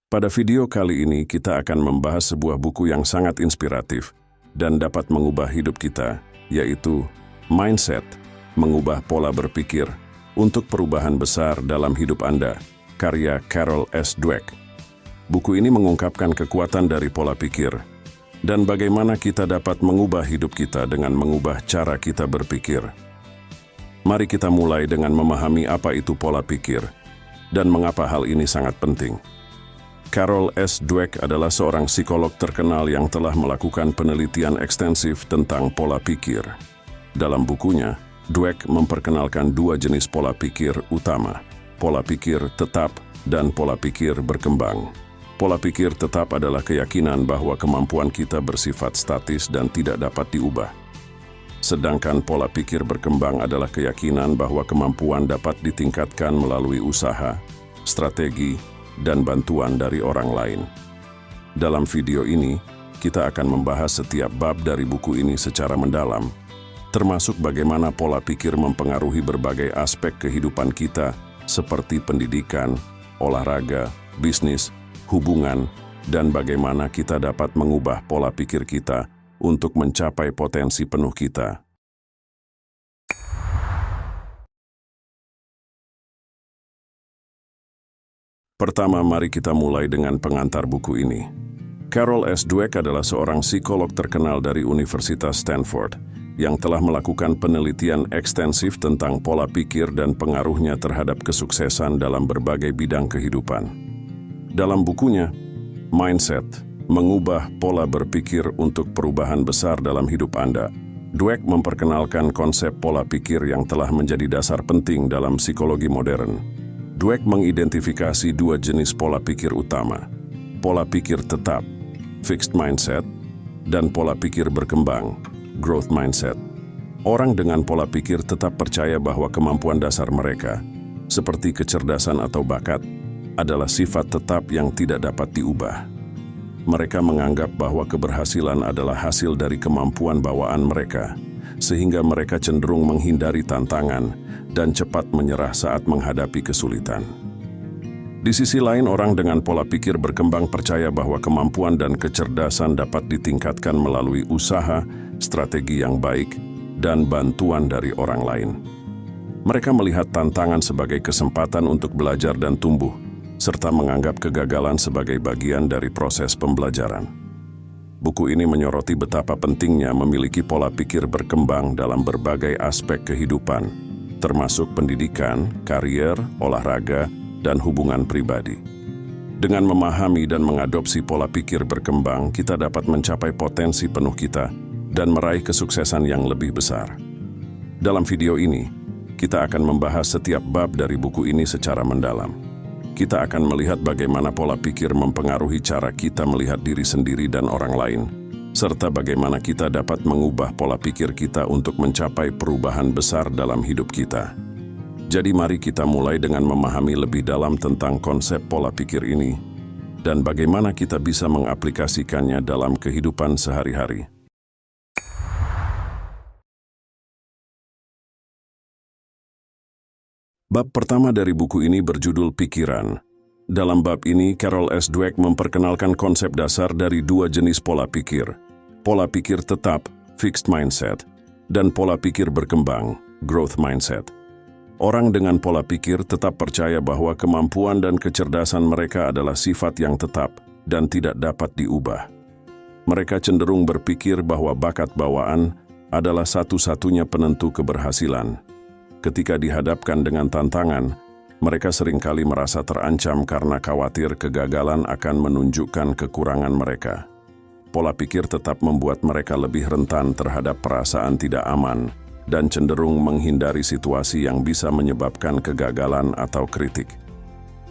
Pada video kali ini kita akan membahas sebuah buku yang sangat inspiratif dan dapat mengubah hidup kita, yaitu Mindset, Mengubah Pola Berpikir untuk Perubahan Besar dalam Hidup Anda, karya Carol S. Dweck. Buku ini mengungkapkan kekuatan dari pola pikir dan bagaimana kita dapat mengubah hidup kita dengan mengubah cara kita berpikir. Mari kita mulai dengan memahami apa itu pola pikir dan mengapa hal ini sangat penting. Carol S. Dweck adalah seorang psikolog terkenal yang telah melakukan penelitian ekstensif tentang pola pikir. Dalam bukunya, Dweck memperkenalkan dua jenis pola pikir utama, pola pikir tetap dan pola pikir berkembang. Pola pikir tetap adalah keyakinan bahwa kemampuan kita bersifat statis dan tidak dapat diubah. Sedangkan pola pikir berkembang adalah keyakinan bahwa kemampuan dapat ditingkatkan melalui usaha, strategi, dan bantuan dari orang lain. Dalam video ini, kita akan membahas setiap bab dari buku ini secara mendalam, termasuk bagaimana pola pikir mempengaruhi berbagai aspek kehidupan kita, seperti pendidikan, olahraga, bisnis, hubungan, dan bagaimana kita dapat mengubah pola pikir kita untuk mencapai potensi penuh kita. Pertama, mari kita mulai dengan pengantar buku ini. Carol S. Dweck adalah seorang psikolog terkenal dari Universitas Stanford yang telah melakukan penelitian ekstensif tentang pola pikir dan pengaruhnya terhadap kesuksesan dalam berbagai bidang kehidupan. Dalam bukunya, Mindset, Mengubah Pola Berpikir untuk Perubahan Besar dalam Hidup Anda, Dweck memperkenalkan konsep pola pikir yang telah menjadi dasar penting dalam psikologi modern. Dweck mengidentifikasi dua jenis pola pikir utama, pola pikir tetap, fixed mindset, dan pola pikir berkembang, growth mindset. Orang dengan pola pikir tetap percaya bahwa kemampuan dasar mereka, seperti kecerdasan atau bakat, adalah sifat tetap yang tidak dapat diubah. Mereka menganggap bahwa keberhasilan adalah hasil dari kemampuan bawaan mereka, sehingga mereka cenderung menghindari tantangan dan cepat menyerah saat menghadapi kesulitan. Di sisi lain, orang dengan pola pikir berkembang percaya bahwa kemampuan dan kecerdasan dapat ditingkatkan melalui usaha, strategi yang baik, dan bantuan dari orang lain. Mereka melihat tantangan sebagai kesempatan untuk belajar dan tumbuh, serta menganggap kegagalan sebagai bagian dari proses pembelajaran. Buku ini menyoroti betapa pentingnya memiliki pola pikir berkembang dalam berbagai aspek kehidupan, termasuk pendidikan, karier, olahraga, dan hubungan pribadi. Dengan memahami dan mengadopsi pola pikir berkembang, kita dapat mencapai potensi penuh kita dan meraih kesuksesan yang lebih besar. Dalam video ini, kita akan membahas setiap bab dari buku ini secara mendalam. Kita akan melihat bagaimana pola pikir mempengaruhi cara kita melihat diri sendiri dan orang lain, serta bagaimana kita dapat mengubah pola pikir kita untuk mencapai perubahan besar dalam hidup kita. Jadi mari kita mulai dengan memahami lebih dalam tentang konsep pola pikir ini dan bagaimana kita bisa mengaplikasikannya dalam kehidupan sehari-hari. Bab pertama dari buku ini berjudul Pikiran. Dalam bab ini, Carol S. Dweck memperkenalkan konsep dasar dari dua jenis pola pikir, pola pikir tetap, fixed mindset, dan pola pikir berkembang, growth mindset. Orang dengan pola pikir tetap percaya bahwa kemampuan dan kecerdasan mereka adalah sifat yang tetap dan tidak dapat diubah. Mereka cenderung berpikir bahwa bakat bawaan adalah satu-satunya penentu keberhasilan. Ketika dihadapkan dengan tantangan, mereka seringkali merasa terancam karena khawatir kegagalan akan menunjukkan kekurangan mereka. Pola pikir tetap membuat mereka lebih rentan terhadap perasaan tidak aman dan cenderung menghindari situasi yang bisa menyebabkan kegagalan atau kritik.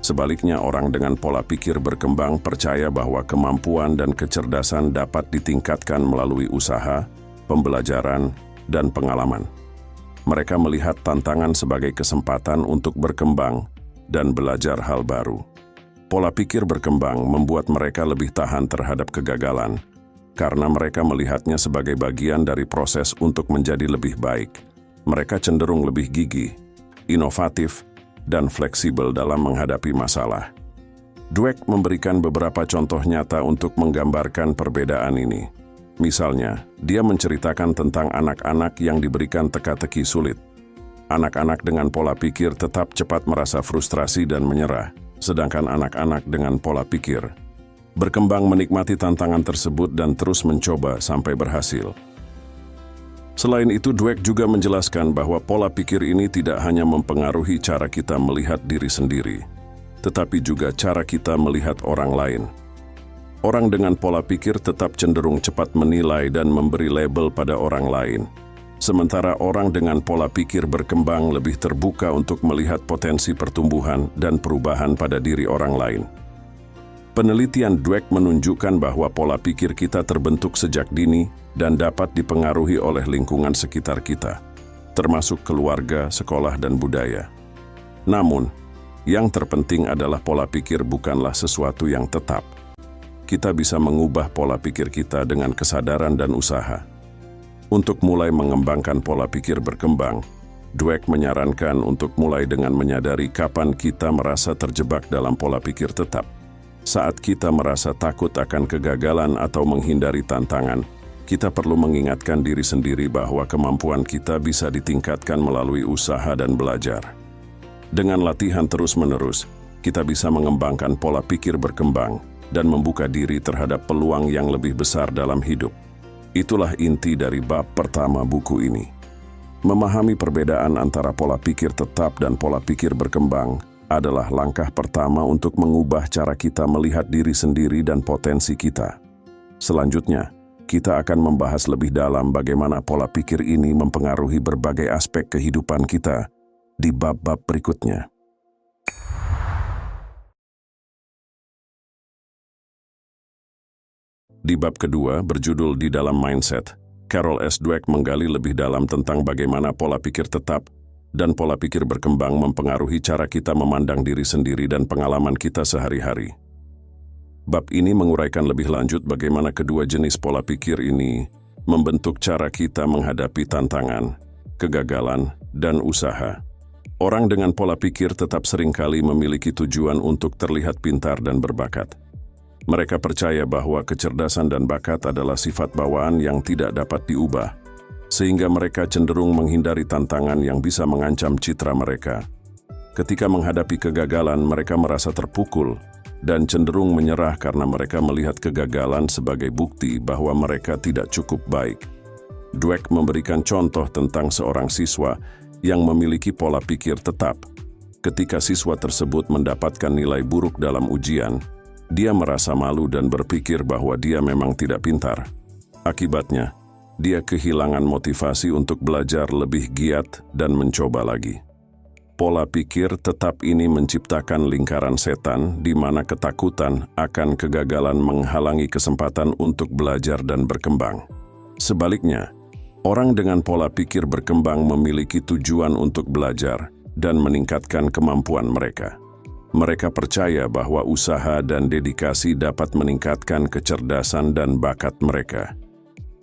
Sebaliknya, orang dengan pola pikir berkembang percaya bahwa kemampuan dan kecerdasan dapat ditingkatkan melalui usaha, pembelajaran, dan pengalaman. Mereka melihat tantangan sebagai kesempatan untuk berkembang dan belajar hal baru. Pola pikir berkembang membuat mereka lebih tahan terhadap kegagalan, karena mereka melihatnya sebagai bagian dari proses untuk menjadi lebih baik. Mereka cenderung lebih gigih, inovatif, dan fleksibel dalam menghadapi masalah. Dweck memberikan beberapa contoh nyata untuk menggambarkan perbedaan ini. Misalnya, dia menceritakan tentang anak-anak yang diberikan teka-teki sulit. Anak-anak dengan pola pikir tetap cepat merasa frustrasi dan menyerah, sedangkan anak-anak dengan pola pikir berkembang menikmati tantangan tersebut dan terus mencoba sampai berhasil. Selain itu, Dweck juga menjelaskan bahwa pola pikir ini tidak hanya mempengaruhi cara kita melihat diri sendiri, tetapi juga cara kita melihat orang lain. Orang dengan pola pikir tetap cenderung cepat menilai dan memberi label pada orang lain, sementara orang dengan pola pikir berkembang lebih terbuka untuk melihat potensi pertumbuhan dan perubahan pada diri orang lain. Penelitian Dweck menunjukkan bahwa pola pikir kita terbentuk sejak dini dan dapat dipengaruhi oleh lingkungan sekitar kita, termasuk keluarga, sekolah, dan budaya. Namun, yang terpenting adalah pola pikir bukanlah sesuatu yang tetap. Kita bisa mengubah pola pikir kita dengan kesadaran dan usaha. Untuk mulai mengembangkan pola pikir berkembang, Dweck menyarankan untuk mulai dengan menyadari kapan kita merasa terjebak dalam pola pikir tetap. Saat kita merasa takut akan kegagalan atau menghindari tantangan, kita perlu mengingatkan diri sendiri bahwa kemampuan kita bisa ditingkatkan melalui usaha dan belajar. Dengan latihan terus-menerus, kita bisa mengembangkan pola pikir berkembang dan membuka diri terhadap peluang yang lebih besar dalam hidup. Itulah inti dari bab pertama buku ini. Memahami perbedaan antara pola pikir tetap dan pola pikir berkembang adalah langkah pertama untuk mengubah cara kita melihat diri sendiri dan potensi kita. Selanjutnya, kita akan membahas lebih dalam bagaimana pola pikir ini mempengaruhi berbagai aspek kehidupan kita di bab-bab berikutnya. Di bab kedua, berjudul Di Dalam Mindset, Carol S. Dweck menggali lebih dalam tentang bagaimana pola pikir tetap dan pola pikir berkembang mempengaruhi cara kita memandang diri sendiri dan pengalaman kita sehari-hari. Bab ini menguraikan lebih lanjut bagaimana kedua jenis pola pikir ini membentuk cara kita menghadapi tantangan, kegagalan, dan usaha. Orang dengan pola pikir tetap seringkali memiliki tujuan untuk terlihat pintar dan berbakat. Mereka percaya bahwa kecerdasan dan bakat adalah sifat bawaan yang tidak dapat diubah, sehingga mereka cenderung menghindari tantangan yang bisa mengancam citra mereka. Ketika menghadapi kegagalan, mereka merasa terpukul dan cenderung menyerah karena mereka melihat kegagalan sebagai bukti bahwa mereka tidak cukup baik. Dweck memberikan contoh tentang seorang siswa yang memiliki pola pikir tetap. Ketika siswa tersebut mendapatkan nilai buruk dalam ujian, dia merasa malu dan berpikir bahwa dia memang tidak pintar. Akibatnya, dia kehilangan motivasi untuk belajar lebih giat dan mencoba lagi. Pola pikir tetap ini menciptakan lingkaran setan di mana ketakutan akan kegagalan menghalangi kesempatan untuk belajar dan berkembang. Sebaliknya, orang dengan pola pikir berkembang memiliki tujuan untuk belajar dan meningkatkan kemampuan mereka. Mereka percaya bahwa usaha dan dedikasi dapat meningkatkan kecerdasan dan bakat mereka.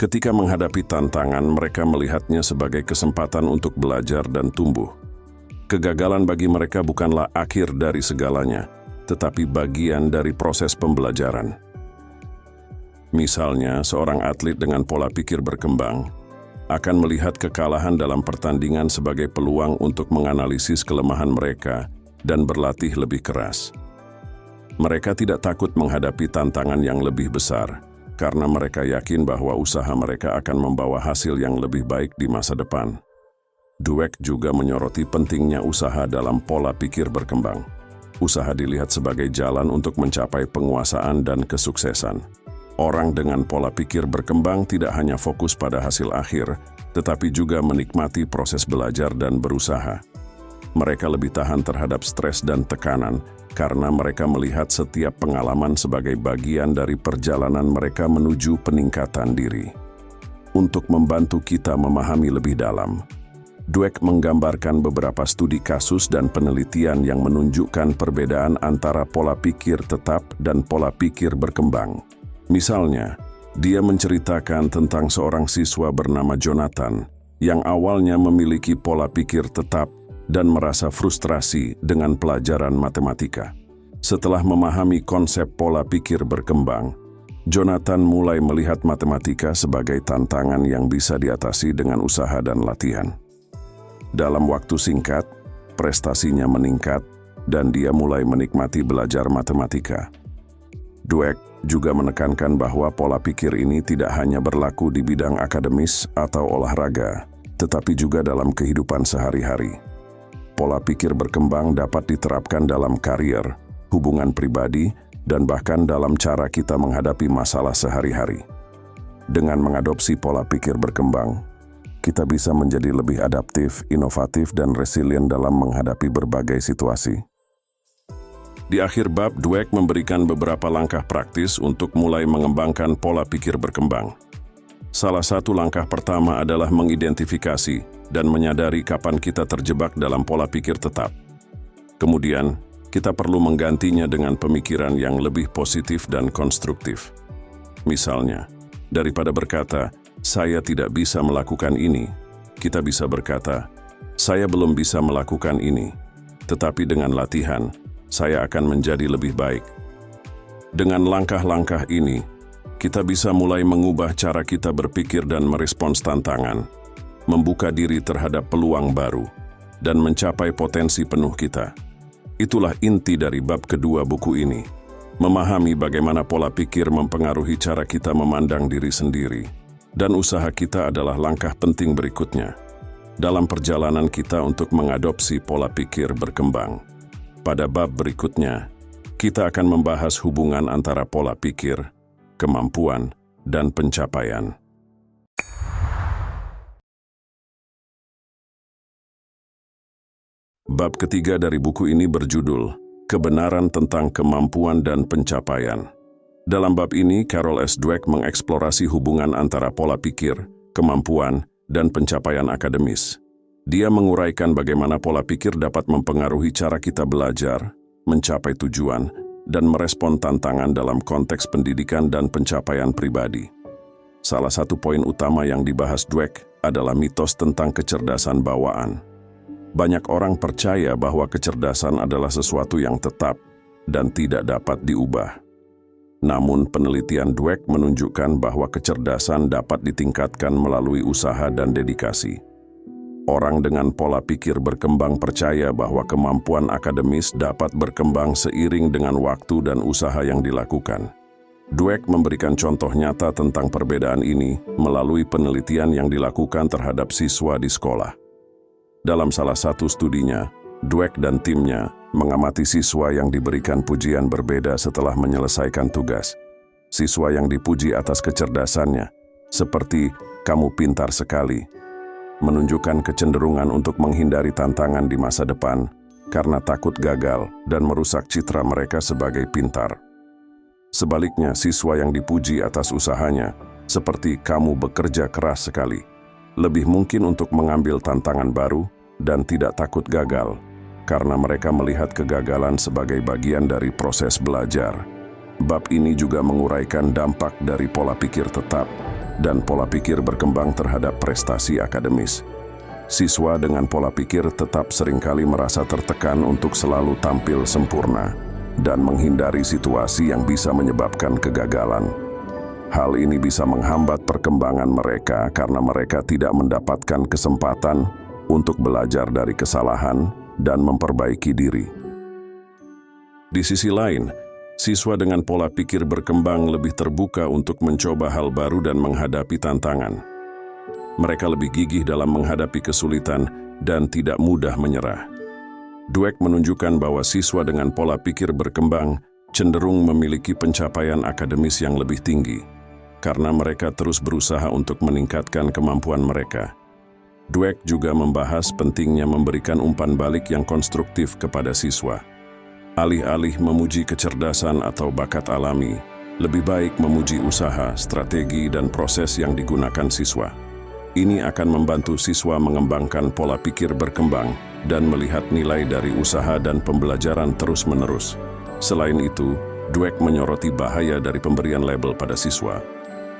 Ketika menghadapi tantangan, mereka melihatnya sebagai kesempatan untuk belajar dan tumbuh. Kegagalan bagi mereka bukanlah akhir dari segalanya, tetapi bagian dari proses pembelajaran. Misalnya, seorang atlet dengan pola pikir berkembang akan melihat kekalahan dalam pertandingan sebagai peluang untuk menganalisis kelemahan mereka dan berlatih lebih keras. Mereka tidak takut menghadapi tantangan yang lebih besar, karena mereka yakin bahwa usaha mereka akan membawa hasil yang lebih baik di masa depan. Dweck juga menyoroti pentingnya usaha dalam pola pikir berkembang. Usaha dilihat sebagai jalan untuk mencapai penguasaan dan kesuksesan. Orang dengan pola pikir berkembang tidak hanya fokus pada hasil akhir, tetapi juga menikmati proses belajar dan berusaha. Mereka lebih tahan terhadap stres dan tekanan karena mereka melihat setiap pengalaman sebagai bagian dari perjalanan mereka menuju peningkatan diri. Untuk membantu kita memahami lebih dalam, Dweck menggambarkan beberapa studi kasus dan penelitian yang menunjukkan perbedaan antara pola pikir tetap dan pola pikir berkembang. Misalnya, dia menceritakan tentang seorang siswa bernama Jonathan yang awalnya memiliki pola pikir tetap dan merasa frustrasi dengan pelajaran matematika. Setelah memahami konsep pola pikir berkembang, Jonathan mulai melihat matematika sebagai tantangan yang bisa diatasi dengan usaha dan latihan. Dalam waktu singkat, prestasinya meningkat dan dia mulai menikmati belajar matematika. Dweck juga menekankan bahwa pola pikir ini tidak hanya berlaku di bidang akademis atau olahraga, tetapi juga dalam kehidupan sehari-hari. Pola pikir berkembang dapat diterapkan dalam karier, hubungan pribadi, dan bahkan dalam cara kita menghadapi masalah sehari-hari. Dengan mengadopsi pola pikir berkembang, kita bisa menjadi lebih adaptif, inovatif, dan resilient dalam menghadapi berbagai situasi. Di akhir bab, Dweck memberikan beberapa langkah praktis untuk mulai mengembangkan pola pikir berkembang. Salah satu langkah pertama adalah mengidentifikasi dan menyadari kapan kita terjebak dalam pola pikir tetap. Kemudian, kita perlu menggantinya dengan pemikiran yang lebih positif dan konstruktif. Misalnya, daripada berkata, "Saya tidak bisa melakukan ini," kita bisa berkata, "Saya belum bisa melakukan ini, tetapi dengan latihan, saya akan menjadi lebih baik." Dengan langkah-langkah ini, kita bisa mulai mengubah cara kita berpikir dan merespons tantangan, membuka diri terhadap peluang baru, dan mencapai potensi penuh kita. Itulah inti dari bab kedua buku ini, memahami bagaimana pola pikir mempengaruhi cara kita memandang diri sendiri. Dan usaha kita adalah langkah penting berikutnya dalam perjalanan kita untuk mengadopsi pola pikir berkembang. Pada bab berikutnya, kita akan membahas hubungan antara pola pikir, kemampuan, dan pencapaian. Bab ketiga dari buku ini berjudul Kebenaran tentang Kemampuan dan Pencapaian. Dalam bab ini, Carol S. Dweck mengeksplorasi hubungan antara pola pikir, kemampuan, dan pencapaian akademis. Dia menguraikan bagaimana pola pikir dapat mempengaruhi cara kita belajar, mencapai tujuan, dan merespon tantangan dalam konteks pendidikan dan pencapaian pribadi. Salah satu poin utama yang dibahas Dweck adalah mitos tentang kecerdasan bawaan. Banyak orang percaya bahwa kecerdasan adalah sesuatu yang tetap dan tidak dapat diubah. Namun, penelitian Dweck menunjukkan bahwa kecerdasan dapat ditingkatkan melalui usaha dan dedikasi. Orang dengan pola pikir berkembang percaya bahwa kemampuan akademis dapat berkembang seiring dengan waktu dan usaha yang dilakukan. Dweck memberikan contoh nyata tentang perbedaan ini melalui penelitian yang dilakukan terhadap siswa di sekolah. Dalam salah satu studinya, Dweck dan timnya mengamati siswa yang diberikan pujian berbeda setelah menyelesaikan tugas. Siswa yang dipuji atas kecerdasannya, seperti "kamu pintar sekali," menunjukkan kecenderungan untuk menghindari tantangan di masa depan karena takut gagal dan merusak citra mereka sebagai pintar. Sebaliknya, siswa yang dipuji atas usahanya, seperti "kamu bekerja keras sekali," lebih mungkin untuk mengambil tantangan baru dan tidak takut gagal, karena mereka melihat kegagalan sebagai bagian dari proses belajar. Bab ini juga menguraikan dampak dari pola pikir tetap dan pola pikir berkembang terhadap prestasi akademis. Siswa dengan pola pikir tetap seringkali merasa tertekan untuk selalu tampil sempurna dan menghindari situasi yang bisa menyebabkan kegagalan. Hal ini bisa menghambat perkembangan mereka karena mereka tidak mendapatkan kesempatan untuk belajar dari kesalahan dan memperbaiki diri. Di sisi lain, siswa dengan pola pikir berkembang lebih terbuka untuk mencoba hal baru dan menghadapi tantangan. Mereka lebih gigih dalam menghadapi kesulitan dan tidak mudah menyerah. Dweck menunjukkan bahwa siswa dengan pola pikir berkembang cenderung memiliki pencapaian akademis yang lebih tinggi, karena mereka terus berusaha untuk meningkatkan kemampuan mereka. Dweck juga membahas pentingnya memberikan umpan balik yang konstruktif kepada siswa. Alih-alih memuji kecerdasan atau bakat alami, lebih baik memuji usaha, strategi, dan proses yang digunakan siswa. Ini akan membantu siswa mengembangkan pola pikir berkembang dan melihat nilai dari usaha dan pembelajaran terus-menerus. Selain itu, Dweck menyoroti bahaya dari pemberian label pada siswa.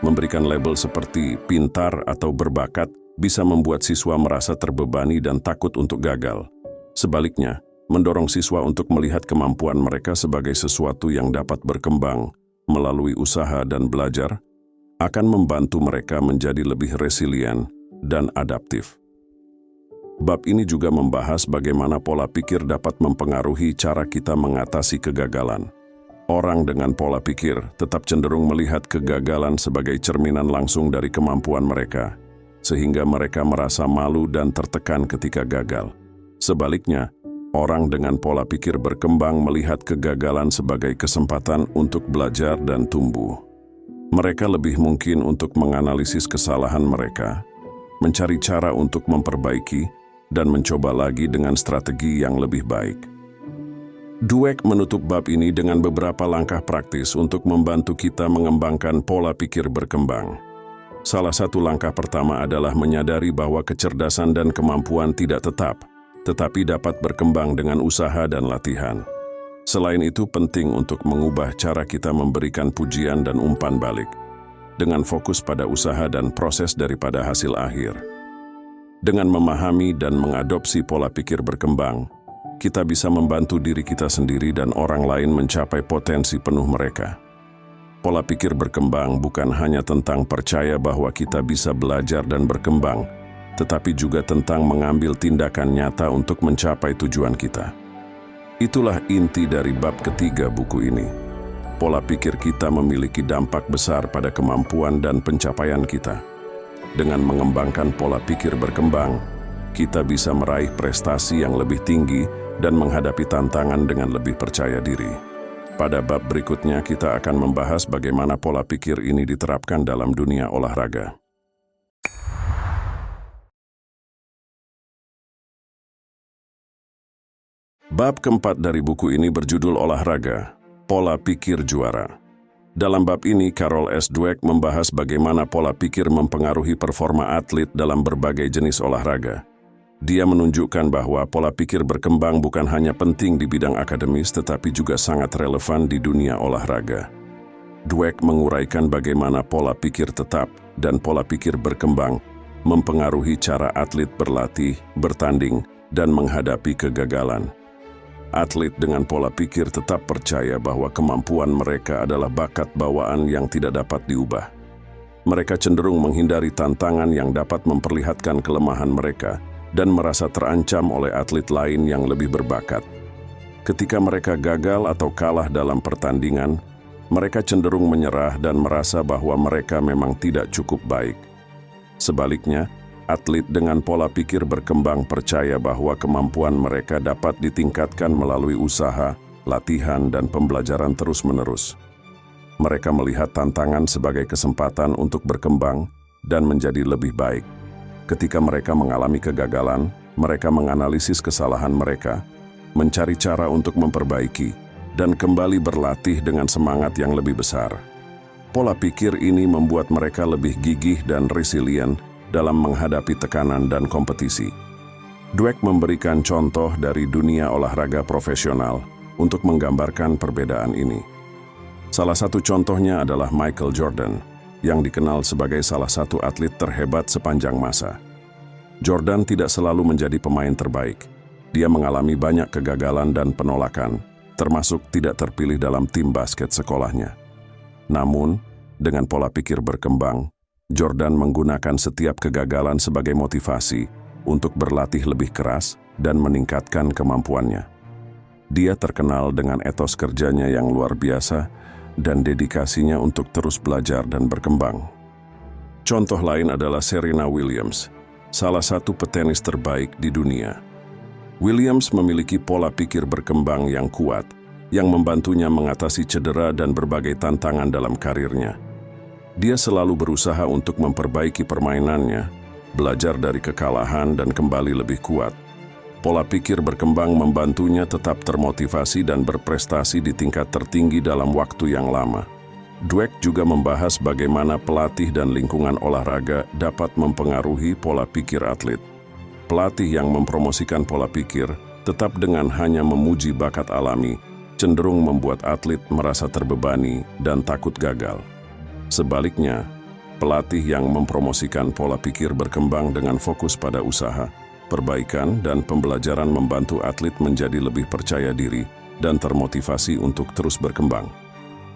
Memberikan label seperti pintar atau berbakat bisa membuat siswa merasa terbebani dan takut untuk gagal. Sebaliknya, mendorong siswa untuk melihat kemampuan mereka sebagai sesuatu yang dapat berkembang melalui usaha dan belajar, akan membantu mereka menjadi lebih resilient dan adaptif. Bab ini juga membahas bagaimana pola pikir dapat mempengaruhi cara kita mengatasi kegagalan. Orang dengan pola pikir tetap cenderung melihat kegagalan sebagai cerminan langsung dari kemampuan mereka, sehingga mereka merasa malu dan tertekan ketika gagal. Sebaliknya, orang dengan pola pikir berkembang melihat kegagalan sebagai kesempatan untuk belajar dan tumbuh. Mereka lebih mungkin untuk menganalisis kesalahan mereka, mencari cara untuk memperbaiki, dan mencoba lagi dengan strategi yang lebih baik. Dweck menutup bab ini dengan beberapa langkah praktis untuk membantu kita mengembangkan pola pikir berkembang. Salah satu langkah pertama adalah menyadari bahwa kecerdasan dan kemampuan tidak tetap, tetapi dapat berkembang dengan usaha dan latihan. Selain itu, penting untuk mengubah cara kita memberikan pujian dan umpan balik, dengan fokus pada usaha dan proses daripada hasil akhir. Dengan memahami dan mengadopsi pola pikir berkembang, kita bisa membantu diri kita sendiri dan orang lain mencapai potensi penuh mereka. Pola pikir berkembang bukan hanya tentang percaya bahwa kita bisa belajar dan berkembang, tetapi juga tentang mengambil tindakan nyata untuk mencapai tujuan kita. Itulah inti dari bab ketiga buku ini. Pola pikir kita memiliki dampak besar pada kemampuan dan pencapaian kita. Dengan mengembangkan pola pikir berkembang, kita bisa meraih prestasi yang lebih tinggi dan menghadapi tantangan dengan lebih percaya diri. Pada bab berikutnya, kita akan membahas bagaimana pola pikir ini diterapkan dalam dunia olahraga. Bab keempat dari buku ini berjudul Olahraga, Pola Pikir Juara. Dalam bab ini, Carol S. Dweck membahas bagaimana pola pikir mempengaruhi performa atlet dalam berbagai jenis olahraga. Dia menunjukkan bahwa pola pikir berkembang bukan hanya penting di bidang akademis, tetapi juga sangat relevan di dunia olahraga. Dweck menguraikan bagaimana pola pikir tetap dan pola pikir berkembang mempengaruhi cara atlet berlatih, bertanding, dan menghadapi kegagalan. Atlet dengan pola pikir tetap percaya bahwa kemampuan mereka adalah bakat bawaan yang tidak dapat diubah. Mereka cenderung menghindari tantangan yang dapat memperlihatkan kelemahan mereka dan merasa terancam oleh atlet lain yang lebih berbakat. Ketika mereka gagal atau kalah dalam pertandingan, mereka cenderung menyerah dan merasa bahwa mereka memang tidak cukup baik. Sebaliknya, atlet dengan pola pikir berkembang percaya bahwa kemampuan mereka dapat ditingkatkan melalui usaha, latihan, dan pembelajaran terus-menerus. Mereka melihat tantangan sebagai kesempatan untuk berkembang dan menjadi lebih baik. Ketika mereka mengalami kegagalan, mereka menganalisis kesalahan mereka, mencari cara untuk memperbaiki, dan kembali berlatih dengan semangat yang lebih besar. Pola pikir ini membuat mereka lebih gigih dan resilient dalam menghadapi tekanan dan kompetisi. Dweck memberikan contoh dari dunia olahraga profesional untuk menggambarkan perbedaan ini. Salah satu contohnya adalah Michael Jordan, yang dikenal sebagai salah satu atlet terhebat sepanjang masa. Jordan tidak selalu menjadi pemain terbaik. Dia mengalami banyak kegagalan dan penolakan, termasuk tidak terpilih dalam tim basket sekolahnya. Namun, dengan pola pikir berkembang, Jordan menggunakan setiap kegagalan sebagai motivasi untuk berlatih lebih keras dan meningkatkan kemampuannya. Dia terkenal dengan etos kerjanya yang luar biasa dan dedikasinya untuk terus belajar dan berkembang. Contoh lain adalah Serena Williams, salah satu petenis terbaik di dunia. Williams memiliki pola pikir berkembang yang kuat, yang membantunya mengatasi cedera dan berbagai tantangan dalam karirnya. Dia selalu berusaha untuk memperbaiki permainannya, belajar dari kekalahan dan kembali lebih kuat. Pola pikir berkembang membantunya tetap termotivasi dan berprestasi di tingkat tertinggi dalam waktu yang lama. Dweck juga membahas bagaimana pelatih dan lingkungan olahraga dapat mempengaruhi pola pikir atlet. Pelatih yang mempromosikan pola pikir tetap dengan hanya memuji bakat alami, cenderung membuat atlet merasa terbebani dan takut gagal. Sebaliknya, pelatih yang mempromosikan pola pikir berkembang dengan fokus pada usaha, perbaikan, dan pembelajaran membantu atlet menjadi lebih percaya diri dan termotivasi untuk terus berkembang.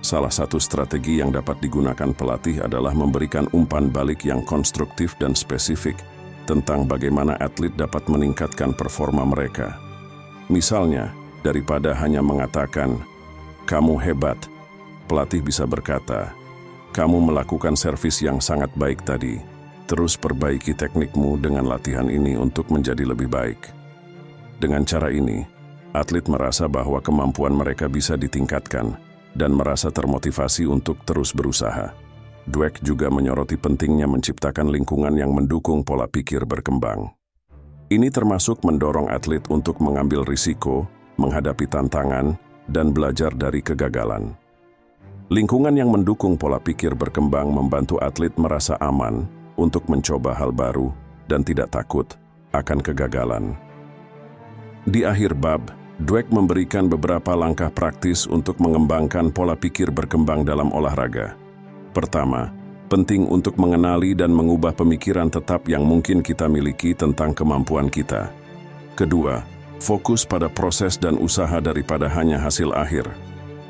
Salah satu strategi yang dapat digunakan pelatih adalah memberikan umpan balik yang konstruktif dan spesifik tentang bagaimana atlet dapat meningkatkan performa mereka. Misalnya, daripada hanya mengatakan, "Kamu hebat," pelatih bisa berkata, "Kamu melakukan servis yang sangat baik tadi. Terus perbaiki teknikmu dengan latihan ini untuk menjadi lebih baik." Dengan cara ini, atlet merasa bahwa kemampuan mereka bisa ditingkatkan dan merasa termotivasi untuk terus berusaha. Dweck juga menyoroti pentingnya menciptakan lingkungan yang mendukung pola pikir berkembang. Ini termasuk mendorong atlet untuk mengambil risiko, menghadapi tantangan, dan belajar dari kegagalan. Lingkungan yang mendukung pola pikir berkembang membantu atlet merasa aman untuk mencoba hal baru dan tidak takut akan kegagalan. Di akhir bab, Dweck memberikan beberapa langkah praktis untuk mengembangkan pola pikir berkembang dalam olahraga. Pertama, penting untuk mengenali dan mengubah pemikiran tetap yang mungkin kita miliki tentang kemampuan kita. Kedua, fokus pada proses dan usaha daripada hanya hasil akhir.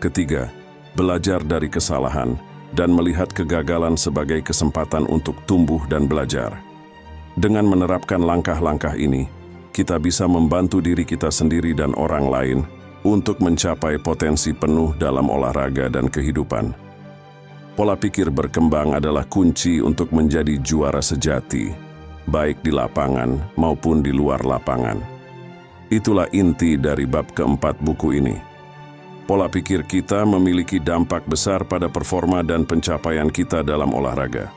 Ketiga, belajar dari kesalahan dan melihat kegagalan sebagai kesempatan untuk tumbuh dan belajar. Dengan menerapkan langkah-langkah ini, kita bisa membantu diri kita sendiri dan orang lain untuk mencapai potensi penuh dalam olahraga dan kehidupan. Pola pikir berkembang adalah kunci untuk menjadi juara sejati, baik di lapangan maupun di luar lapangan. Itulah inti dari bab keempat buku ini. Pola pikir kita memiliki dampak besar pada performa dan pencapaian kita dalam olahraga.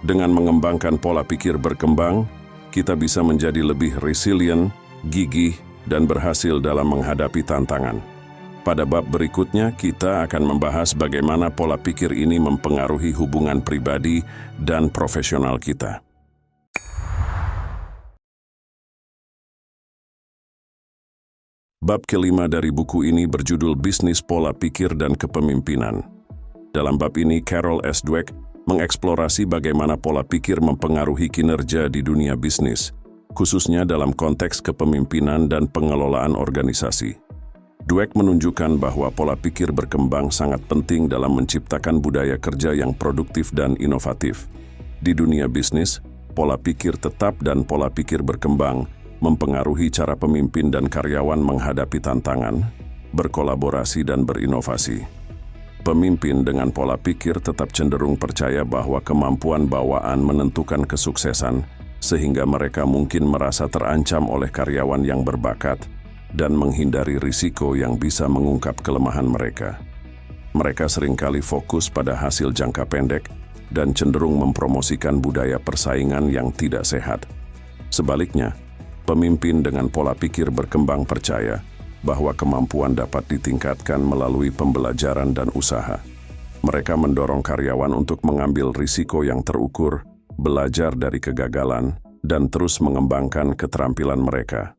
Dengan mengembangkan pola pikir berkembang, kita bisa menjadi lebih resilient, gigih, dan berhasil dalam menghadapi tantangan. Pada bab berikutnya, kita akan membahas bagaimana pola pikir ini mempengaruhi hubungan pribadi dan profesional kita. Bab kelima dari buku ini berjudul Bisnis Pola Pikir dan Kepemimpinan. Dalam bab ini, Carol S. Dweck mengeksplorasi bagaimana pola pikir mempengaruhi kinerja di dunia bisnis, khususnya dalam konteks kepemimpinan dan pengelolaan organisasi. Dweck menunjukkan bahwa pola pikir berkembang sangat penting dalam menciptakan budaya kerja yang produktif dan inovatif. Di dunia bisnis, pola pikir tetap dan pola pikir berkembang mempengaruhi cara pemimpin dan karyawan menghadapi tantangan, berkolaborasi dan berinovasi. Pemimpin dengan pola pikir tetap cenderung percaya bahwa kemampuan bawaan menentukan kesuksesan, sehingga mereka mungkin merasa terancam oleh karyawan yang berbakat dan menghindari risiko yang bisa mengungkap kelemahan mereka. Mereka seringkali fokus pada hasil jangka pendek dan cenderung mempromosikan budaya persaingan yang tidak sehat. Sebaliknya, pemimpin dengan pola pikir berkembang percaya bahwa kemampuan dapat ditingkatkan melalui pembelajaran dan usaha. Mereka mendorong karyawan untuk mengambil risiko yang terukur, belajar dari kegagalan, dan terus mengembangkan keterampilan mereka.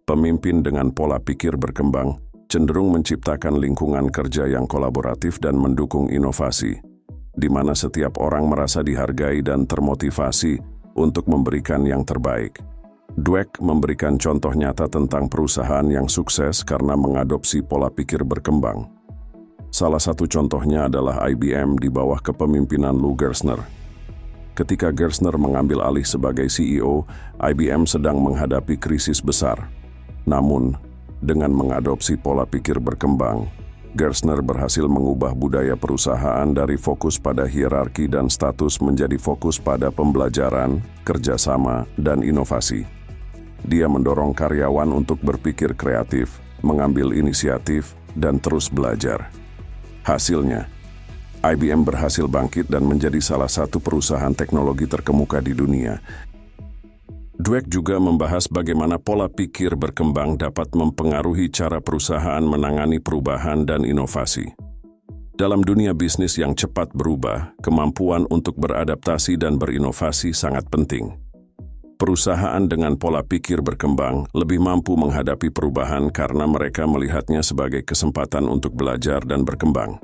Pemimpin dengan pola pikir berkembang cenderung menciptakan lingkungan kerja yang kolaboratif dan mendukung inovasi, di mana setiap orang merasa dihargai dan termotivasi untuk memberikan yang terbaik. Dweck memberikan contoh nyata tentang perusahaan yang sukses karena mengadopsi pola pikir berkembang. Salah satu contohnya adalah IBM di bawah kepemimpinan Lou Gerstner. Ketika Gerstner mengambil alih sebagai CEO, IBM sedang menghadapi krisis besar. Namun, dengan mengadopsi pola pikir berkembang, Gerstner berhasil mengubah budaya perusahaan dari fokus pada hierarki dan status menjadi fokus pada pembelajaran, kerjasama, dan inovasi. Dia mendorong karyawan untuk berpikir kreatif, mengambil inisiatif, dan terus belajar. Hasilnya, IBM berhasil bangkit dan menjadi salah satu perusahaan teknologi terkemuka di dunia. Dweck juga membahas bagaimana pola pikir berkembang dapat mempengaruhi cara perusahaan menangani perubahan dan inovasi. Dalam dunia bisnis yang cepat berubah, kemampuan untuk beradaptasi dan berinovasi sangat penting. Perusahaan dengan pola pikir berkembang lebih mampu menghadapi perubahan karena mereka melihatnya sebagai kesempatan untuk belajar dan berkembang.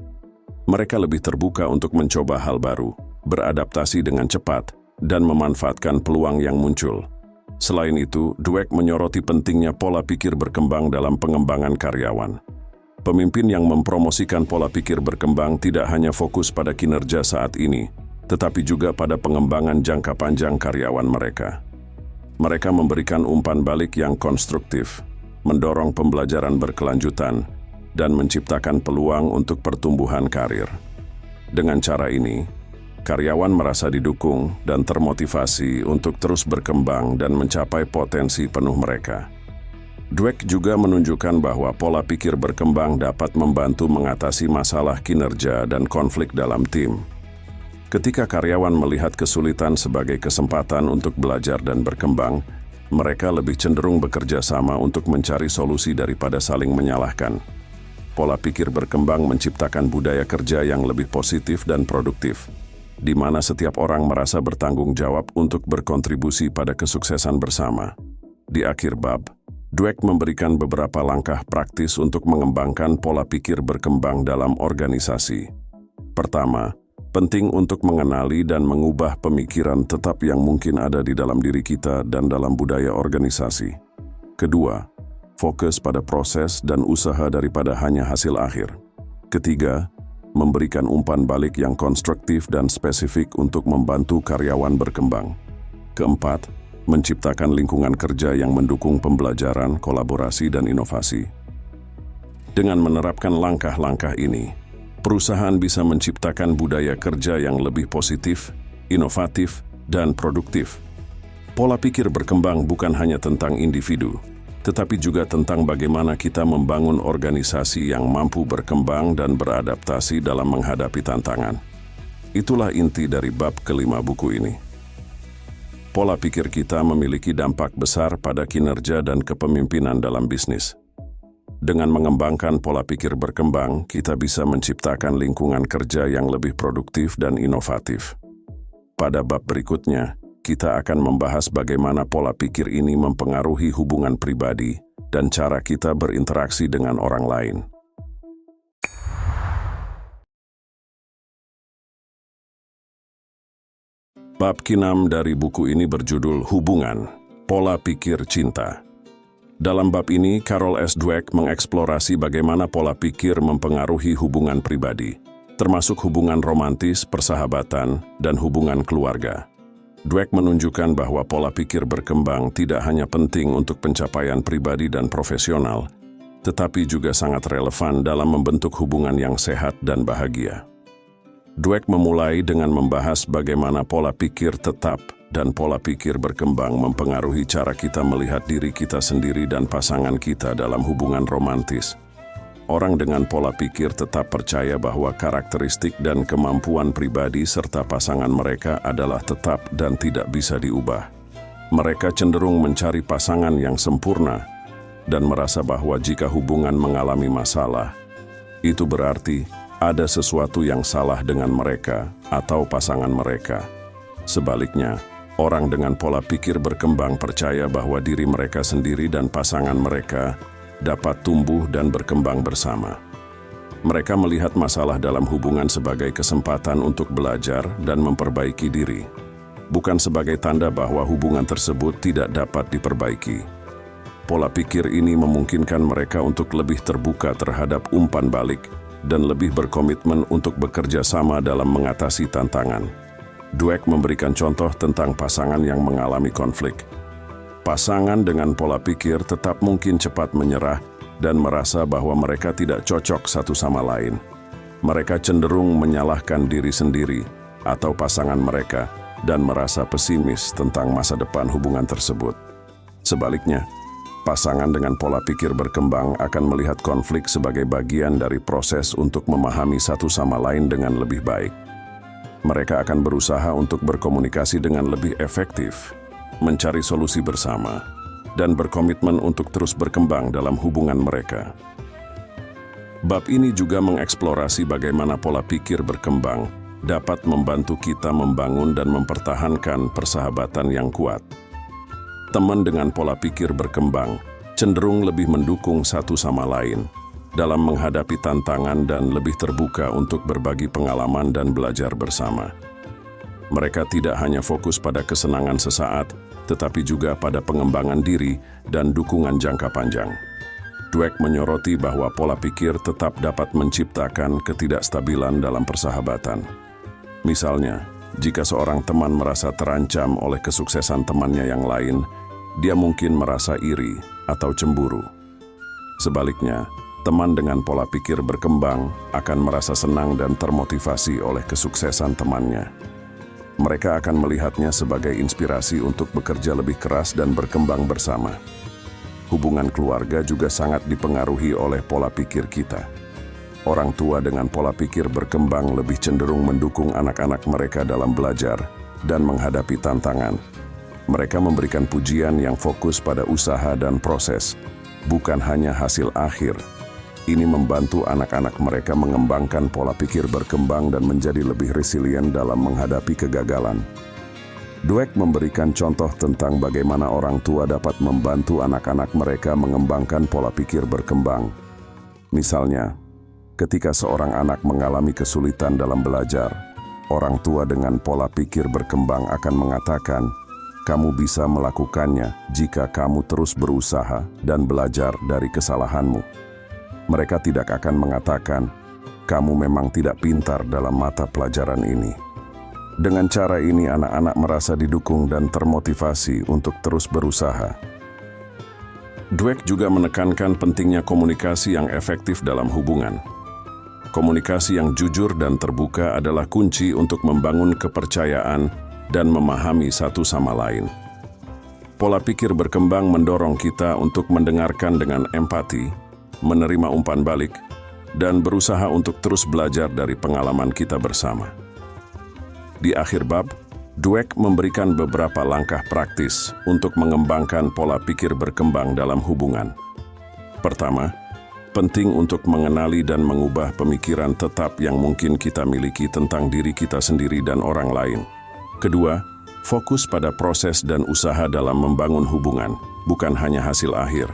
Mereka lebih terbuka untuk mencoba hal baru, beradaptasi dengan cepat, dan memanfaatkan peluang yang muncul. Selain itu, Dweck menyoroti pentingnya pola pikir berkembang dalam pengembangan karyawan. Pemimpin yang mempromosikan pola pikir berkembang tidak hanya fokus pada kinerja saat ini, tetapi juga pada pengembangan jangka panjang karyawan mereka. Mereka memberikan umpan balik yang konstruktif, mendorong pembelajaran berkelanjutan, dan menciptakan peluang untuk pertumbuhan karir. Dengan cara ini, karyawan merasa didukung dan termotivasi untuk terus berkembang dan mencapai potensi penuh mereka. Dweck juga menunjukkan bahwa pola pikir berkembang dapat membantu mengatasi masalah kinerja dan konflik dalam tim. Ketika karyawan melihat kesulitan sebagai kesempatan untuk belajar dan berkembang, mereka lebih cenderung bekerja sama untuk mencari solusi daripada saling menyalahkan. Pola pikir berkembang menciptakan budaya kerja yang lebih positif dan produktif, di mana setiap orang merasa bertanggung jawab untuk berkontribusi pada kesuksesan bersama. Di akhir bab, Dweck memberikan beberapa langkah praktis untuk mengembangkan pola pikir berkembang dalam organisasi. Pertama, penting untuk mengenali dan mengubah pemikiran tetap yang mungkin ada di dalam diri kita dan dalam budaya organisasi. Kedua, fokus pada proses dan usaha daripada hanya hasil akhir. Ketiga, memberikan umpan balik yang konstruktif dan spesifik untuk membantu karyawan berkembang. Keempat, menciptakan lingkungan kerja yang mendukung pembelajaran, kolaborasi, dan inovasi. Dengan menerapkan langkah-langkah ini, perusahaan bisa menciptakan budaya kerja yang lebih positif, inovatif, dan produktif. Pola pikir berkembang bukan hanya tentang individu, tetapi juga tentang bagaimana kita membangun organisasi yang mampu berkembang dan beradaptasi dalam menghadapi tantangan. Itulah inti dari bab kelima buku ini. Pola pikir kita memiliki dampak besar pada kinerja dan kepemimpinan dalam bisnis. Dengan mengembangkan pola pikir berkembang, kita bisa menciptakan lingkungan kerja yang lebih produktif dan inovatif. Pada bab berikutnya, kita akan membahas bagaimana pola pikir ini mempengaruhi hubungan pribadi dan cara kita berinteraksi dengan orang lain. Bab ke-6 dari buku ini berjudul Hubungan, Pola Pikir Cinta. Dalam bab ini, Carol S. Dweck mengeksplorasi bagaimana pola pikir mempengaruhi hubungan pribadi, termasuk hubungan romantis, persahabatan, dan hubungan keluarga. Dweck menunjukkan bahwa pola pikir berkembang tidak hanya penting untuk pencapaian pribadi dan profesional, tetapi juga sangat relevan dalam membentuk hubungan yang sehat dan bahagia. Dweck memulai dengan membahas bagaimana pola pikir tetap dan pola pikir berkembang mempengaruhi cara kita melihat diri kita sendiri dan pasangan kita dalam hubungan romantis. Orang dengan pola pikir tetap percaya bahwa karakteristik dan kemampuan pribadi serta pasangan mereka adalah tetap dan tidak bisa diubah. Mereka cenderung mencari pasangan yang sempurna dan merasa bahwa jika hubungan mengalami masalah, itu berarti ada sesuatu yang salah dengan mereka atau pasangan mereka. Sebaliknya, orang dengan pola pikir berkembang percaya bahwa diri mereka sendiri dan pasangan mereka dapat tumbuh dan berkembang bersama. Mereka melihat masalah dalam hubungan sebagai kesempatan untuk belajar dan memperbaiki diri, bukan sebagai tanda bahwa hubungan tersebut tidak dapat diperbaiki. Pola pikir ini memungkinkan mereka untuk lebih terbuka terhadap umpan balik dan lebih berkomitmen untuk bekerja sama dalam mengatasi tantangan. Dweck memberikan contoh tentang pasangan yang mengalami konflik. Pasangan dengan pola pikir tetap mungkin cepat menyerah dan merasa bahwa mereka tidak cocok satu sama lain. Mereka cenderung menyalahkan diri sendiri atau pasangan mereka dan merasa pesimis tentang masa depan hubungan tersebut. Sebaliknya, pasangan dengan pola pikir berkembang akan melihat konflik sebagai bagian dari proses untuk memahami satu sama lain dengan lebih baik. Mereka akan berusaha untuk berkomunikasi dengan lebih efektif, mencari solusi bersama, dan berkomitmen untuk terus berkembang dalam hubungan mereka. Bab ini juga mengeksplorasi bagaimana pola pikir berkembang dapat membantu kita membangun dan mempertahankan persahabatan yang kuat. Teman dengan pola pikir berkembang cenderung lebih mendukung satu sama lain dalam menghadapi tantangan dan lebih terbuka untuk berbagi pengalaman dan belajar bersama. Mereka tidak hanya fokus pada kesenangan sesaat, tetapi juga pada pengembangan diri dan dukungan jangka panjang. Dweck menyoroti bahwa pola pikir tetap dapat menciptakan ketidakstabilan dalam persahabatan. Misalnya, jika seorang teman merasa terancam oleh kesuksesan temannya yang lain, dia mungkin merasa iri atau cemburu. Sebaliknya, teman dengan pola pikir berkembang akan merasa senang dan termotivasi oleh kesuksesan temannya. Mereka akan melihatnya sebagai inspirasi untuk bekerja lebih keras dan berkembang bersama. Hubungan keluarga juga sangat dipengaruhi oleh pola pikir kita. Orang tua dengan pola pikir berkembang lebih cenderung mendukung anak-anak mereka dalam belajar dan menghadapi tantangan. Mereka memberikan pujian yang fokus pada usaha dan proses, bukan hanya hasil akhir. Ini membantu anak-anak mereka mengembangkan pola pikir berkembang dan menjadi lebih resilient dalam menghadapi kegagalan. Dweck memberikan contoh tentang bagaimana orang tua dapat membantu anak-anak mereka mengembangkan pola pikir berkembang. Misalnya, ketika seorang anak mengalami kesulitan dalam belajar, orang tua dengan pola pikir berkembang akan mengatakan, "Kamu bisa melakukannya jika kamu terus berusaha dan belajar dari kesalahanmu." Mereka tidak akan mengatakan, "Kamu memang tidak pintar dalam mata pelajaran ini." Dengan cara ini, anak-anak merasa didukung dan termotivasi untuk terus berusaha. Dweck juga menekankan pentingnya komunikasi yang efektif dalam hubungan. Komunikasi yang jujur dan terbuka adalah kunci untuk membangun kepercayaan dan memahami satu sama lain. Pola pikir berkembang mendorong kita untuk mendengarkan dengan empati, menerima umpan balik, dan berusaha untuk terus belajar dari pengalaman kita bersama. Di akhir bab, Dweck memberikan beberapa langkah praktis untuk mengembangkan pola pikir berkembang dalam hubungan. Pertama, penting untuk mengenali dan mengubah pemikiran tetap yang mungkin kita miliki tentang diri kita sendiri dan orang lain. Kedua, fokus pada proses dan usaha dalam membangun hubungan, bukan hanya hasil akhir.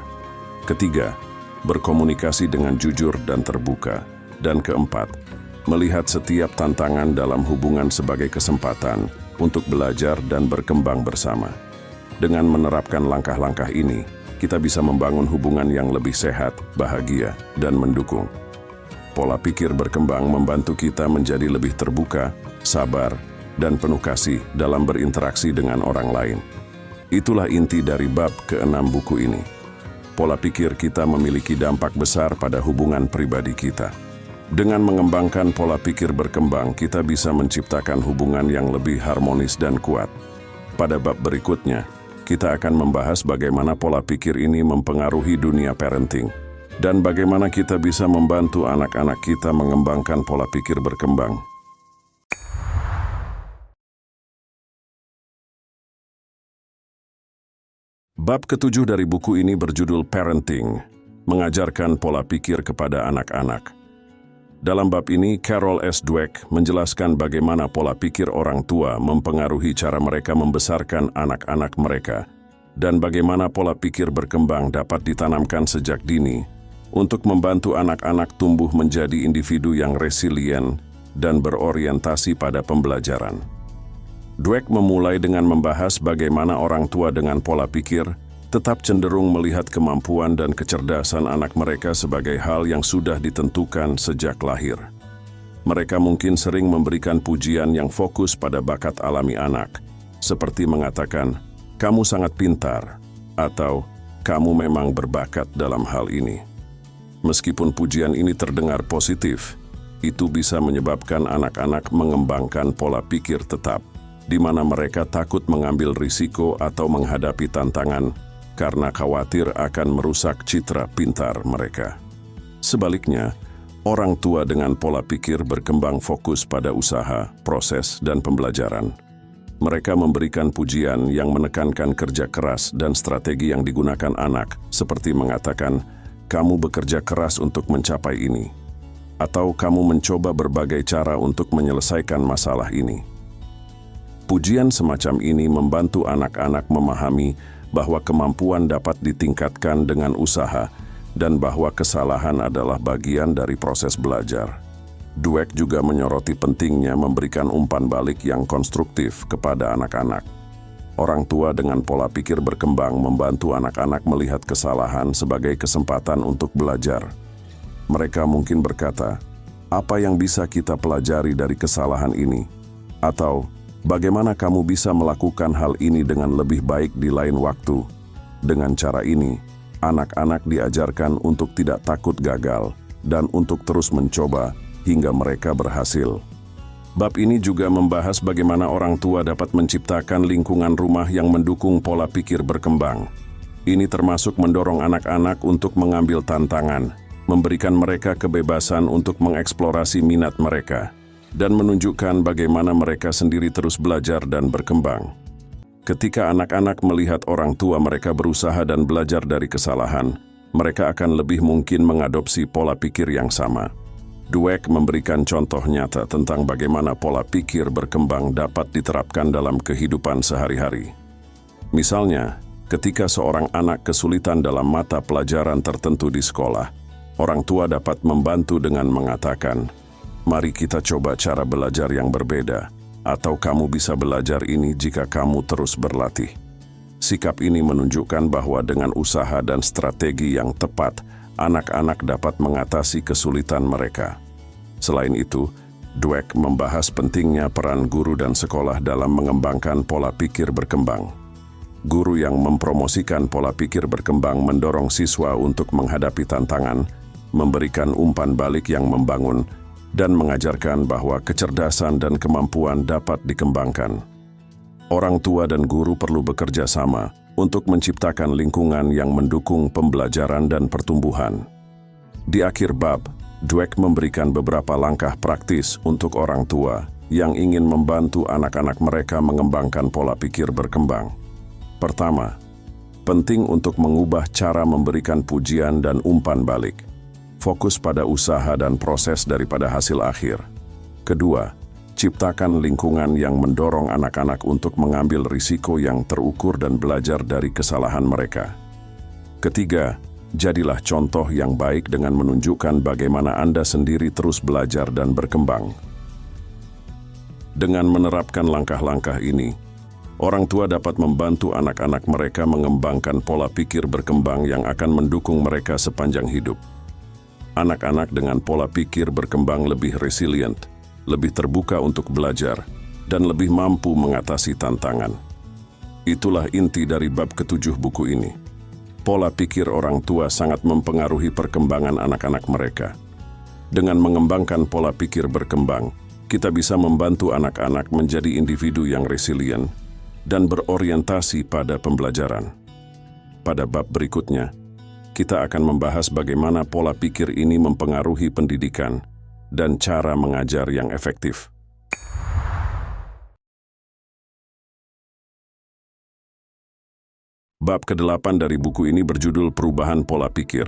Ketiga, berkomunikasi dengan jujur dan terbuka. Dan keempat, melihat setiap tantangan dalam hubungan sebagai kesempatan untuk belajar dan berkembang bersama. Dengan menerapkan langkah-langkah ini, kita bisa membangun hubungan yang lebih sehat, bahagia, dan mendukung. Pola pikir berkembang membantu kita menjadi lebih terbuka, sabar, dan penuh kasih dalam berinteraksi dengan orang lain. Itulah inti dari bab ke-6 buku ini. Pola pikir kita memiliki dampak besar pada hubungan pribadi kita. Dengan mengembangkan pola pikir berkembang, kita bisa menciptakan hubungan yang lebih harmonis dan kuat. Pada bab berikutnya, kita akan membahas bagaimana pola pikir ini mempengaruhi dunia parenting dan bagaimana kita bisa membantu anak-anak kita mengembangkan pola pikir berkembang. Bab ke-7 dari buku ini berjudul Parenting, mengajarkan pola pikir kepada anak-anak. Dalam bab ini, Carol S. Dweck menjelaskan bagaimana pola pikir orang tua mempengaruhi cara mereka membesarkan anak-anak mereka, dan bagaimana pola pikir berkembang dapat ditanamkan sejak dini untuk membantu anak-anak tumbuh menjadi individu yang resilient dan berorientasi pada pembelajaran. Dweck memulai dengan membahas bagaimana orang tua dengan pola pikir tetap cenderung melihat kemampuan dan kecerdasan anak mereka sebagai hal yang sudah ditentukan sejak lahir. Mereka mungkin sering memberikan pujian yang fokus pada bakat alami anak, seperti mengatakan, "Kamu sangat pintar," atau "Kamu memang berbakat dalam hal ini." Meskipun pujian ini terdengar positif, itu bisa menyebabkan anak-anak mengembangkan pola pikir tetap, di mana mereka takut mengambil risiko atau menghadapi tantangan karena khawatir akan merusak citra pintar mereka. Sebaliknya, orang tua dengan pola pikir berkembang fokus pada usaha, proses, dan pembelajaran. Mereka memberikan pujian yang menekankan kerja keras dan strategi yang digunakan anak, seperti mengatakan, "Kamu bekerja keras untuk mencapai ini," atau "Kamu mencoba berbagai cara untuk menyelesaikan masalah ini." Pujian semacam ini membantu anak-anak memahami bahwa kemampuan dapat ditingkatkan dengan usaha dan bahwa kesalahan adalah bagian dari proses belajar. Dweck juga menyoroti pentingnya memberikan umpan balik yang konstruktif kepada anak-anak. Orang tua dengan pola pikir berkembang membantu anak-anak melihat kesalahan sebagai kesempatan untuk belajar. Mereka mungkin berkata, "Apa yang bisa kita pelajari dari kesalahan ini?" Atau, "Bagaimana kamu bisa melakukan hal ini dengan lebih baik di lain waktu?" Dengan cara ini, anak-anak diajarkan untuk tidak takut gagal dan untuk terus mencoba hingga mereka berhasil. Bab ini juga membahas bagaimana orang tua dapat menciptakan lingkungan rumah yang mendukung pola pikir berkembang. Ini termasuk mendorong anak-anak untuk mengambil tantangan, memberikan mereka kebebasan untuk mengeksplorasi minat mereka, dan menunjukkan bagaimana mereka sendiri terus belajar dan berkembang. Ketika anak-anak melihat orang tua mereka berusaha dan belajar dari kesalahan, mereka akan lebih mungkin mengadopsi pola pikir yang sama. Dweck memberikan contoh nyata tentang bagaimana pola pikir berkembang dapat diterapkan dalam kehidupan sehari-hari. Misalnya, ketika seorang anak kesulitan dalam mata pelajaran tertentu di sekolah, orang tua dapat membantu dengan mengatakan, "Mari kita coba cara belajar yang berbeda, atau kamu bisa belajar ini jika kamu terus berlatih." Sikap ini menunjukkan bahwa dengan usaha dan strategi yang tepat, anak-anak dapat mengatasi kesulitan mereka. Selain itu, Dweck membahas pentingnya peran guru dan sekolah dalam mengembangkan pola pikir berkembang. Guru yang mempromosikan pola pikir berkembang mendorong siswa untuk menghadapi tantangan, memberikan umpan balik yang membangun, dan mengajarkan bahwa kecerdasan dan kemampuan dapat dikembangkan. Orang tua dan guru perlu bekerja sama untuk menciptakan lingkungan yang mendukung pembelajaran dan pertumbuhan. Di akhir bab, Dweck memberikan beberapa langkah praktis untuk orang tua yang ingin membantu anak-anak mereka mengembangkan pola pikir berkembang. Pertama, penting untuk mengubah cara memberikan pujian dan umpan balik. Fokus pada usaha dan proses daripada hasil akhir. Kedua, ciptakan lingkungan yang mendorong anak-anak untuk mengambil risiko yang terukur dan belajar dari kesalahan mereka. Ketiga, jadilah contoh yang baik dengan menunjukkan bagaimana Anda sendiri terus belajar dan berkembang. Dengan menerapkan langkah-langkah ini, orang tua dapat membantu anak-anak mereka mengembangkan pola pikir berkembang yang akan mendukung mereka sepanjang hidup. Anak-anak dengan pola pikir berkembang lebih resilient, lebih terbuka untuk belajar, dan lebih mampu mengatasi tantangan. Itulah inti dari bab ke-7 buku ini. Pola pikir orang tua sangat mempengaruhi perkembangan anak-anak mereka. Dengan mengembangkan pola pikir berkembang, kita bisa membantu anak-anak menjadi individu yang resilient dan berorientasi pada pembelajaran. Pada bab berikutnya, kita akan membahas bagaimana pola pikir ini mempengaruhi pendidikan dan cara mengajar yang efektif. Bab ke-8 dari buku ini berjudul Perubahan Pola Pikir.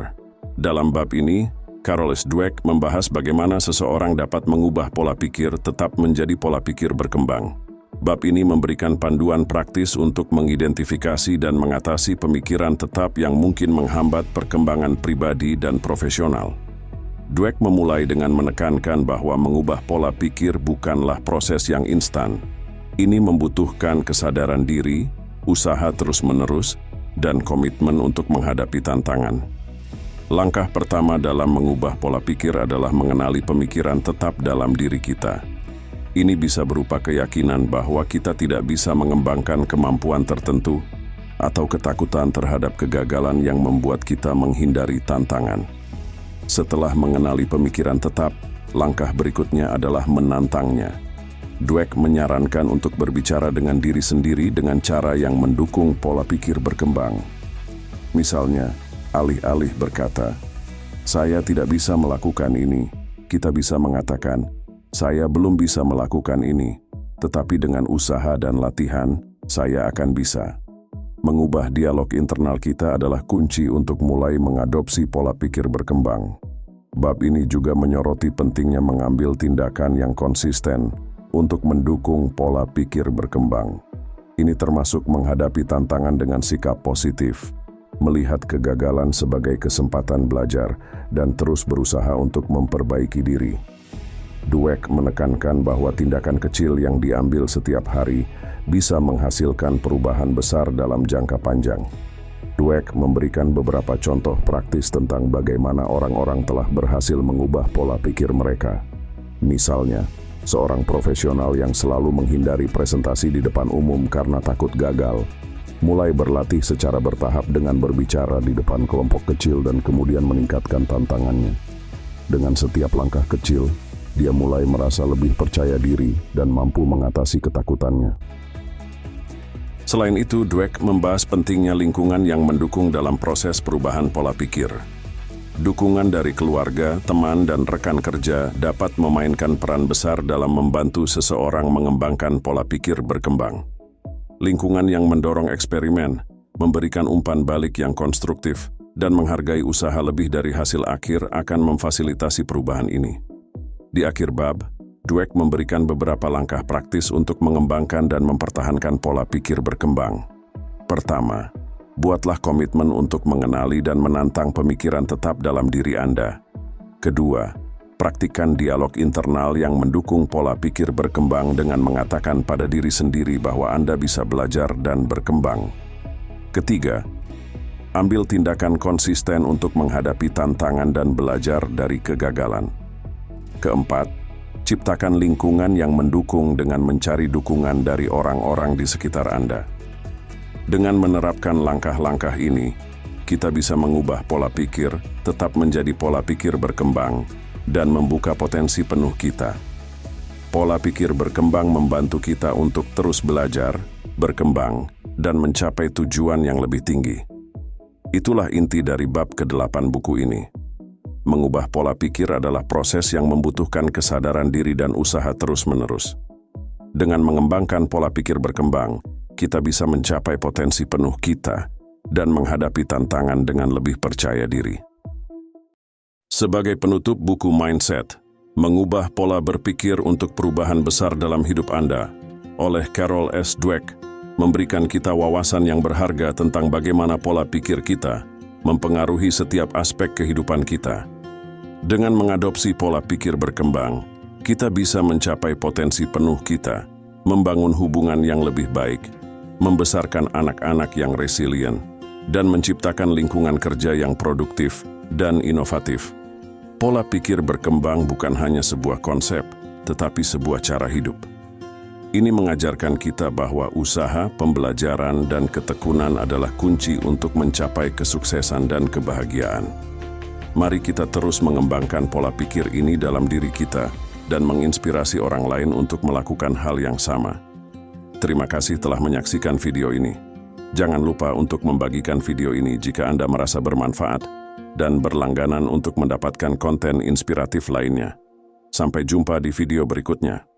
Dalam bab ini, Carol S. Dweck membahas bagaimana seseorang dapat mengubah pola pikir tetap menjadi pola pikir berkembang. Bab ini memberikan panduan praktis untuk mengidentifikasi dan mengatasi pemikiran tetap yang mungkin menghambat perkembangan pribadi dan profesional. Dweck memulai dengan menekankan bahwa mengubah pola pikir bukanlah proses yang instan. Ini membutuhkan kesadaran diri, usaha terus-menerus, dan komitmen untuk menghadapi tantangan. Langkah pertama dalam mengubah pola pikir adalah mengenali pemikiran tetap dalam diri kita. Ini bisa berupa keyakinan bahwa kita tidak bisa mengembangkan kemampuan tertentu atau ketakutan terhadap kegagalan yang membuat kita menghindari tantangan. Setelah mengenali pemikiran tetap, langkah berikutnya adalah menantangnya. Dweck menyarankan untuk berbicara dengan diri sendiri dengan cara yang mendukung pola pikir berkembang. Misalnya, alih-alih berkata, "Saya tidak bisa melakukan ini," kita bisa mengatakan, "Saya belum bisa melakukan ini, tetapi dengan usaha dan latihan, saya akan bisa." Mengubah dialog internal kita adalah kunci untuk mulai mengadopsi pola pikir berkembang. Bab ini juga menyoroti pentingnya mengambil tindakan yang konsisten untuk mendukung pola pikir berkembang. Ini termasuk menghadapi tantangan dengan sikap positif, melihat kegagalan sebagai kesempatan belajar, dan terus berusaha untuk memperbaiki diri. Dweck menekankan bahwa tindakan kecil yang diambil setiap hari bisa menghasilkan perubahan besar dalam jangka panjang. Dweck memberikan beberapa contoh praktis tentang bagaimana orang-orang telah berhasil mengubah pola pikir mereka. Misalnya, seorang profesional yang selalu menghindari presentasi di depan umum karena takut gagal, mulai berlatih secara bertahap dengan berbicara di depan kelompok kecil dan kemudian meningkatkan tantangannya. Dengan setiap langkah kecil, dia mulai merasa lebih percaya diri dan mampu mengatasi ketakutannya. Selain itu, Dweck membahas pentingnya lingkungan yang mendukung dalam proses perubahan pola pikir. Dukungan dari keluarga, teman, dan rekan kerja dapat memainkan peran besar dalam membantu seseorang mengembangkan pola pikir berkembang. Lingkungan yang mendorong eksperimen, memberikan umpan balik yang konstruktif, dan menghargai usaha lebih dari hasil akhir akan memfasilitasi perubahan ini. Di akhir bab, Dweck memberikan beberapa langkah praktis untuk mengembangkan dan mempertahankan pola pikir berkembang. Pertama, buatlah komitmen untuk mengenali dan menantang pemikiran tetap dalam diri Anda. Kedua, praktikkan dialog internal yang mendukung pola pikir berkembang dengan mengatakan pada diri sendiri bahwa Anda bisa belajar dan berkembang. Ketiga, ambil tindakan konsisten untuk menghadapi tantangan dan belajar dari kegagalan. Keempat, ciptakan lingkungan yang mendukung dengan mencari dukungan dari orang-orang di sekitar Anda. Dengan menerapkan langkah-langkah ini, kita bisa mengubah pola pikir, tetap menjadi pola pikir berkembang, dan membuka potensi penuh kita. Pola pikir berkembang membantu kita untuk terus belajar, berkembang, dan mencapai tujuan yang lebih tinggi. Itulah inti dari bab ke-8 buku ini. Mengubah pola pikir adalah proses yang membutuhkan kesadaran diri dan usaha terus-menerus. Dengan mengembangkan pola pikir berkembang, kita bisa mencapai potensi penuh kita dan menghadapi tantangan dengan lebih percaya diri. Sebagai penutup buku Mindset, Mengubah Pola Berpikir untuk Perubahan Besar dalam Hidup Anda, oleh Carol S. Dweck, memberikan kita wawasan yang berharga tentang bagaimana pola pikir kita mempengaruhi setiap aspek kehidupan kita. Dengan mengadopsi pola pikir berkembang, kita bisa mencapai potensi penuh kita, membangun hubungan yang lebih baik, membesarkan anak-anak yang resilient, dan menciptakan lingkungan kerja yang produktif dan inovatif. Pola pikir berkembang bukan hanya sebuah konsep, tetapi sebuah cara hidup. Ini mengajarkan kita bahwa usaha, pembelajaran, dan ketekunan adalah kunci untuk mencapai kesuksesan dan kebahagiaan. Mari kita terus mengembangkan pola pikir ini dalam diri kita dan menginspirasi orang lain untuk melakukan hal yang sama. Terima kasih telah menyaksikan video ini. Jangan lupa untuk membagikan video ini jika Anda merasa bermanfaat dan berlangganan untuk mendapatkan konten inspiratif lainnya. Sampai jumpa di video berikutnya.